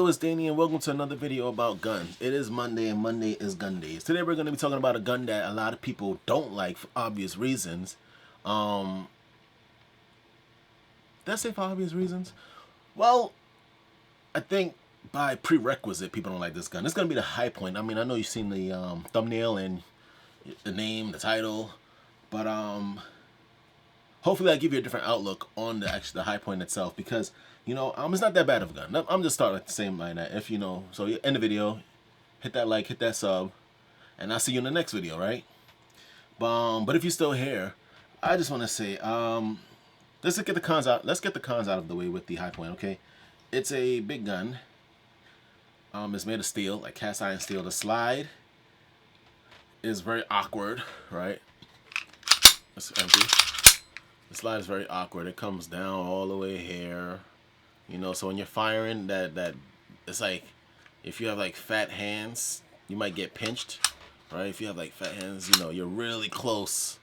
yo, it's Daeni and welcome to another video about guns. It is Monday and Monday is gun days. Today we're going to be talking about a gun that a lot of people don't like for obvious reasons. Did I say for obvious reasons? Well, I think by prerequisite people don't like this gun. It's going to be the Hi-Point. I mean, I know you've seen the thumbnail and the name, the title, but hopefully I give you a different outlook on the Hi-Point itself, because you know, it's not that bad of a gun. I'm just starting at the same line that if you know, so you end the video, hit that like, hit that sub, and I'll see you in the next video, right? But if you're still here, I just want to say, let's get the cons out. Let's get the cons out of the way with the Hi-Point, okay? It's a big gun. It's made of steel, like cast iron steel. The slide is very awkward, right? It's empty. The slide is very awkward. It comes down all the way here. You know, so when you're firing, that it's like if you have like fat hands, you might get pinched, right? If you have like fat hands, you know, you're really close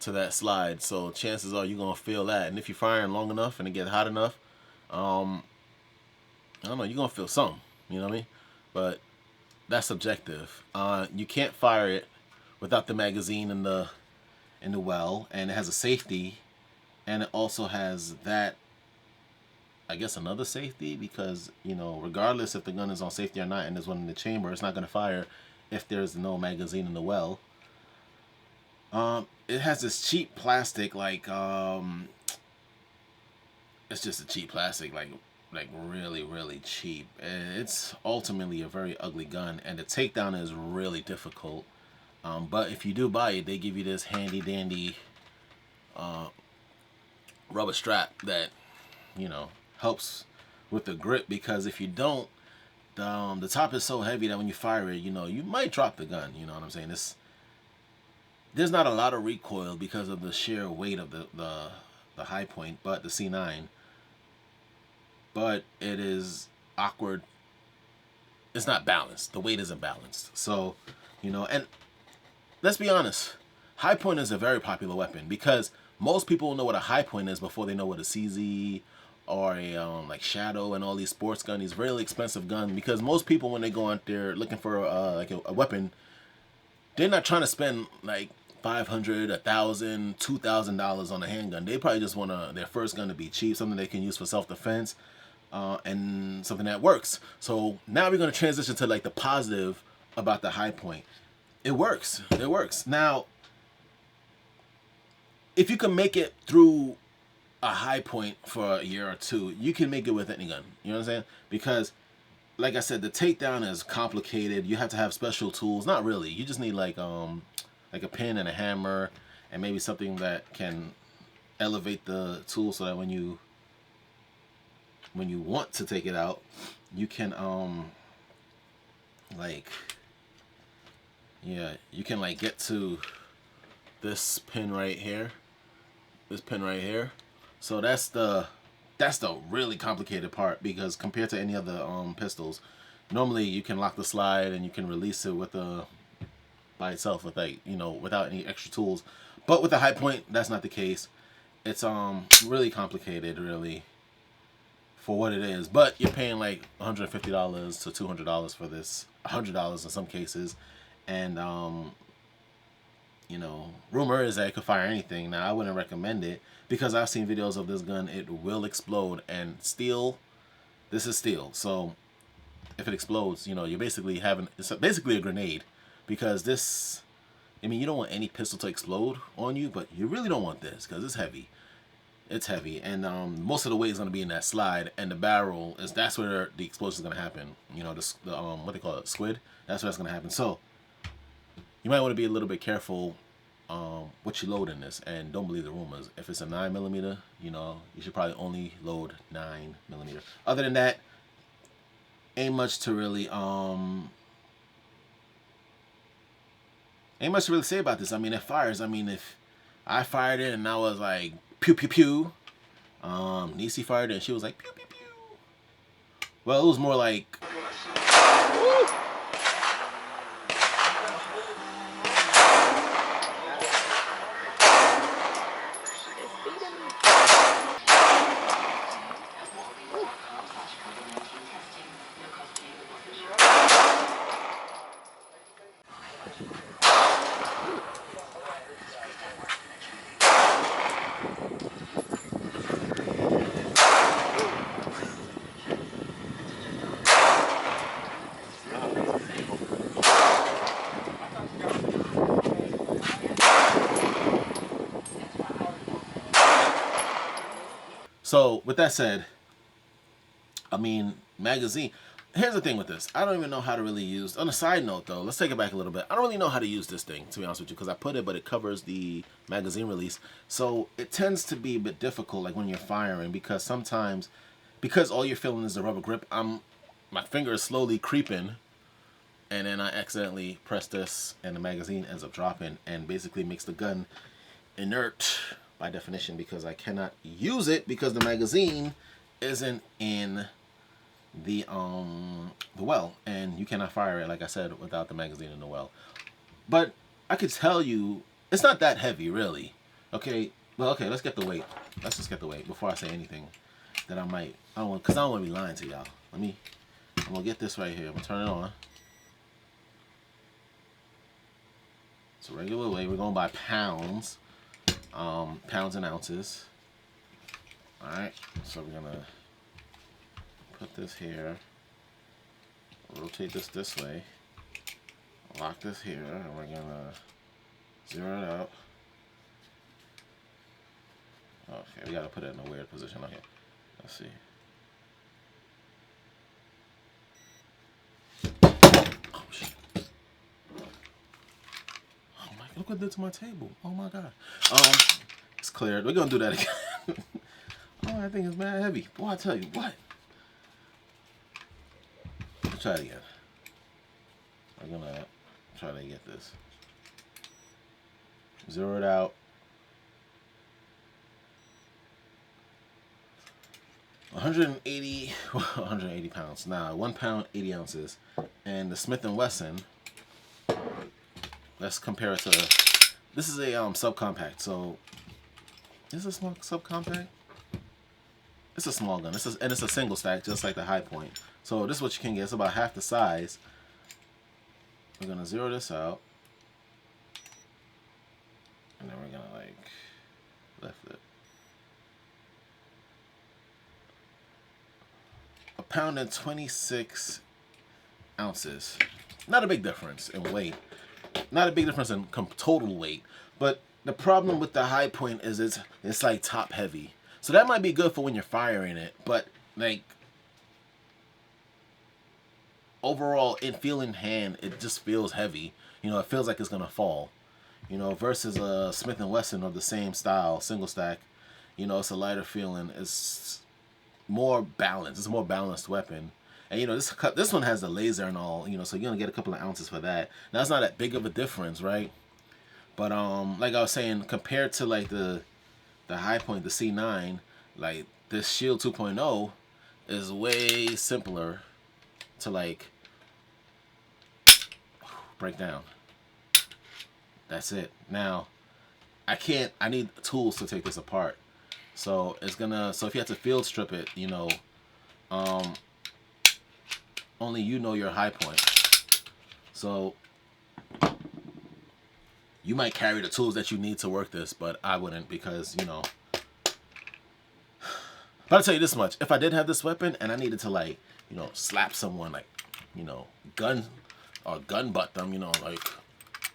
to that slide, so chances are you're gonna feel that. And if you're firing long enough and it gets hot enough, I don't know, you're gonna feel some. You know what I mean? But that's subjective. You can't fire it without the magazine in the well, and it has a safety, and it also has that. I guess another safety, because you know, regardless if the gun is on safety or not and there's one in the chamber, it's not going to fire if there's no magazine in the well. It has this cheap plastic, like it's just a cheap plastic, like really cheap. It's ultimately a very ugly gun, and the takedown is really difficult. But if you do buy it, they give you this handy dandy rubber strap that, you know, helps with the grip, because if you don't, the top is so heavy that when you fire it, you know, you might drop the gun. You know what I'm saying? There's not a lot of recoil because of the sheer weight of the Hi-Point, but the C9. But it is awkward. It's not balanced. The weight isn't balanced. So, you know, and let's be honest, Hi-Point is a very popular weapon because most people know what a Hi-Point is before they know what a CZ or a like Shadow and all these sports guns, these really expensive guns. Because most people, when they go out there looking for like a weapon, they're not trying to spend like $500, $1,000, $2,000 on a handgun. They probably just want their first gun to be cheap, something they can use for self-defense, and something that works. So now we're going to transition to like the positive about the Hi-Point. It works. It works. Now, if you can make it through a Hi-Point for a year or two, you can make it with any gun. You know what I'm saying? Because, like I said, the takedown is complicated. You have to have special tools. Not really. You just need like a pin and a hammer, and maybe something that can elevate the tool so that when you want to take it out, you can you can like get to this pin right here. This pin right here. So that's the really complicated part, because compared to any other pistols, normally you can lock the slide and you can release it with by itself with, like, you know, without any extra tools. But with the Hi-Point, that's not the case. It's really complicated, really, for what it is. But you're paying like $150 to $200 for this, $100 in some cases, and you know, rumor is that it could fire anything. Now, I wouldn't recommend it because I've seen videos of this gun. It will explode, and steel, this is steel. So if it explodes, you know, you're basically it's basically a grenade, because this, I mean, you don't want any pistol to explode on you, but you really don't want this because it's heavy. It's heavy, and most of the weight is going to be in that slide, and the barrel that's where the explosion is going to happen. You know, the what they call it, squid. That's where it's going to happen. So you might want to be a little bit careful what you load in this, and don't believe the rumors. If it's a 9mm, you know, you should probably only load 9mm. Other than that, ain't much to really say about this. I mean, it fires. I mean, if I fired it and I was like pew pew pew, Nisi fired it and she was like pew pew pew. Well, it was more like woo! So with that said, I mean, magazine. Here's the thing with this. I don't even know how to really use. On a side note, though, let's take it back a little bit. I don't really know how to use this thing, to be honest with you, because I put it, but it covers the magazine release. So it tends to be a bit difficult, like when you're firing, because sometimes, because all you're feeling is the rubber grip, my finger is slowly creeping, and then I accidentally press this, and the magazine ends up dropping, and basically makes the gun inert by definition, because I cannot use it because the magazine isn't in the well, and you cannot fire it, like I said, without the magazine in the well. But I could tell you it's not that heavy, really. Okay, well, okay, let's get the weight. Let's just get the weight before I say anything that I might. I don't want, because I don't want to be lying to y'all. I'm gonna get this right here. I'm gonna turn it on. It's a regular weight. We're going by pounds, pounds and ounces. All right, so we're gonna put this here, rotate this way, lock this here, and we're gonna zero it out. Okay, we gotta put it in a weird position. Okay, let's see. Oh shit! Oh my! Look what it did to my table. Oh my god. It's cleared. We're gonna do that again. Oh, that thing is mad heavy. Boy, I tell you what. Try it again. I'm gonna try to get this. Zero it out. 180 pounds. Now, 1 pound, 80 ounces. And the Smith & Wesson, let's compare it to, this is a subcompact. So, is this a small subcompact? It's a small gun. And it's a single stack, just like the Hi-Point. So this is what you can get. It's about half the size. We're gonna zero this out, and then we're gonna like left it. 1 pound and 26 ounces. Not a big difference in weight. Not a big difference in total weight. But the problem with the Hi-Point is it's like top heavy. So that might be good for when you're firing it, but like overall, in hand, it just feels heavy. You know, it feels like it's gonna fall. You know, versus a Smith & Wesson of the same style, single stack. You know, it's a lighter feeling. It's more balanced. It's a more balanced weapon. And you know, this one has the laser and all. You know, so you're gonna get a couple of ounces for that. Now it's not that big of a difference, right? But like I was saying, compared to like the Hi-Point, the C9, like this Shield 2.0 is way simpler to like break down. That's it. Now I need tools to take this apart. So if you have to field strip it, you know, only you know your Hi-Point. So you might carry the tools that you need to work this, but I wouldn't, because, you know. But I'll tell you this much. If I did have this weapon and I needed to, like, you know, slap someone, like, you know, gun butt them, you know, like,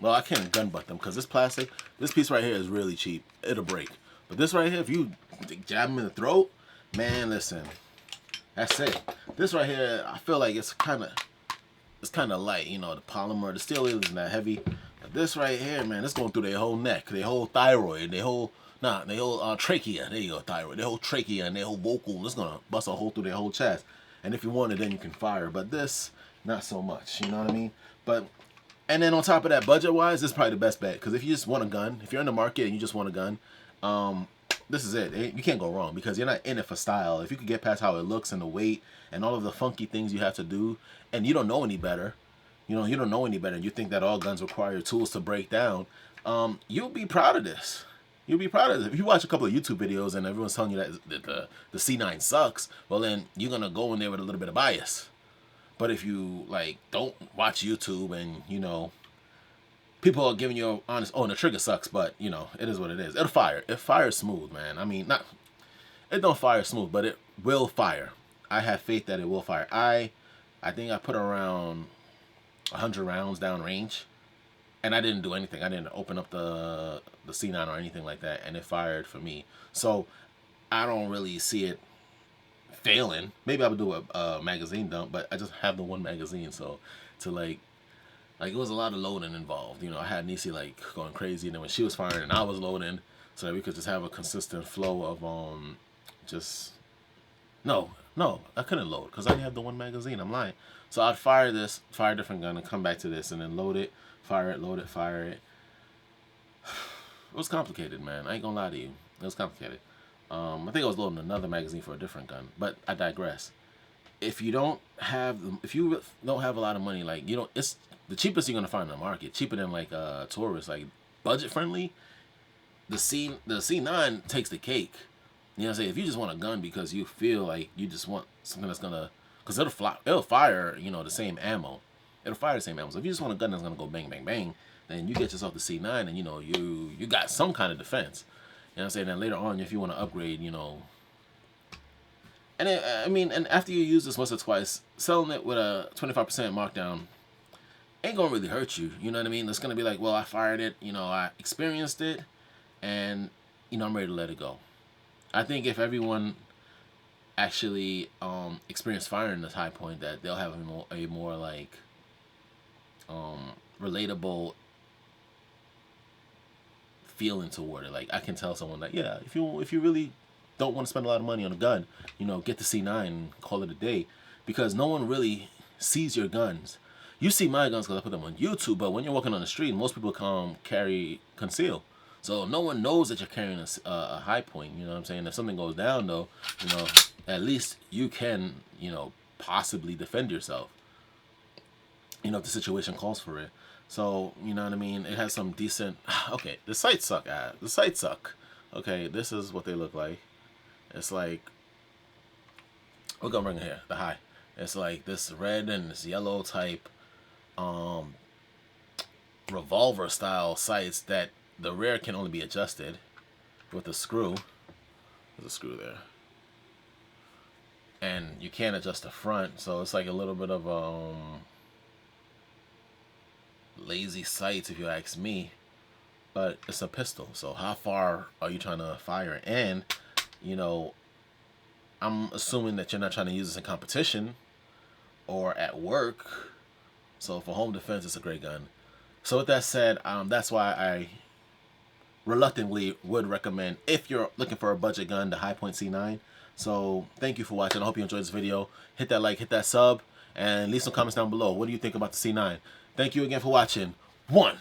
well, I can't gun butt them because this plastic, this piece right here is really cheap. It'll break. But this right here, if you jab them in the throat, man, listen, that's it. This right here, I feel like it's kind of light, you know, the polymer, the steel isn't that heavy. But this right here, man, it's going through their whole neck, their whole thyroid, their whole trachea. There you go, thyroid. Their whole trachea and their whole vocal. It's gonna bust a hole through their whole chest. And if you want it, then you can fire. But this, not so much. You know what I mean? But and then on top of that, budget-wise, this is probably the best bet. Because if you just want a gun, if you're in the market and you just want a gun, this is it. You can't go wrong because you're not in it for style. If you could get past how it looks and the weight and all of the funky things you have to do, and you don't know any better, you don't know any better, and you think that all guns require tools to break down, you'll be proud of this. You'll be proud of this. If you watch a couple of YouTube videos and everyone's telling you that the C9 sucks, well then you're gonna go in there with a little bit of bias. But if you like don't watch YouTube and you know people are giving you honest, oh, the trigger sucks, but you know it is what it is. It'll fire. It fires smooth, man. I mean, it don't fire smooth, but it will fire. I have faith that it will fire. I think I put around 100 rounds down range, and I didn't do anything. I didn't open up the C9 or anything like that, and it fired for me. So I don't really see it failing. Maybe I would do a magazine dump, but I just have the one magazine, so to like it was a lot of loading involved. You know, I had Nisi like going crazy, and then when she was firing and I was loading, so that we could just have a consistent flow of just no, I couldn't load because I only have the one magazine. I'm lying. So I'd fire this, fire a different gun, and come back to this, and then load it, fire it, load it, fire it. It was complicated, man. I ain't gonna lie to you. It was complicated. I think I was loading another magazine for a different gun, but I digress. If you don't have a lot of money, like you know, it's the cheapest you're gonna find in the market, cheaper than like Taurus, like budget friendly. The C9 takes the cake. You know what I'm saying? If you just want a gun because you feel like you just want something that's gonna, because it'll fire, you know, the same ammo. It'll fire the same ammo. So if you just want a gun that's gonna go bang, bang, bang, then you get yourself the C9, and you know you got some kind of defense. You know what I'm saying? Then later on, if you want to upgrade, you know. And it, I mean, and after you use this once or twice, selling it with a 25% markdown ain't gonna really hurt you. You know what I mean? It's gonna be like, well, I fired it, you know, I experienced it, and you know, I'm ready to let it go. I think if everyone actually experienced firing this Hi-Point, that they'll have a more like relatable feeling toward it. Like I can tell someone that, yeah, if you really don't want to spend a lot of money on a gun, you know, get the C9 and call it a day, because no one really sees your guns. You see my guns because I put them on YouTube, but when you're walking on the street, most people carry conceal. So no one knows that you're carrying a Hi-Point. You know what I'm saying? If something goes down, though, you know, at least you can, you know, possibly defend yourself. You know, if the situation calls for it. So, you know what I mean? It has some decent... Okay, the sights suck. The sights suck. Okay, this is what they look like. It's like... We're going to bring it here. The Hi. It's like this red and this yellow type revolver style sights that the rear can only be adjusted with a screw. There's a screw there. And you can't adjust the front, so it's like a little bit of lazy sights if you ask me. But it's a pistol, so how far are you trying to fire? And, you know, I'm assuming that you're not trying to use this in competition or at work. So for home defense, it's a great gun. So with that said, that's why I reluctantly would recommend, if you're looking for a budget gun, the Hi-Point C9. So thank you for watching. I hope you enjoyed this video. Hit that like, hit that sub, and leave some comments down below. What do you think about the C9? Thank you again for watching. 1.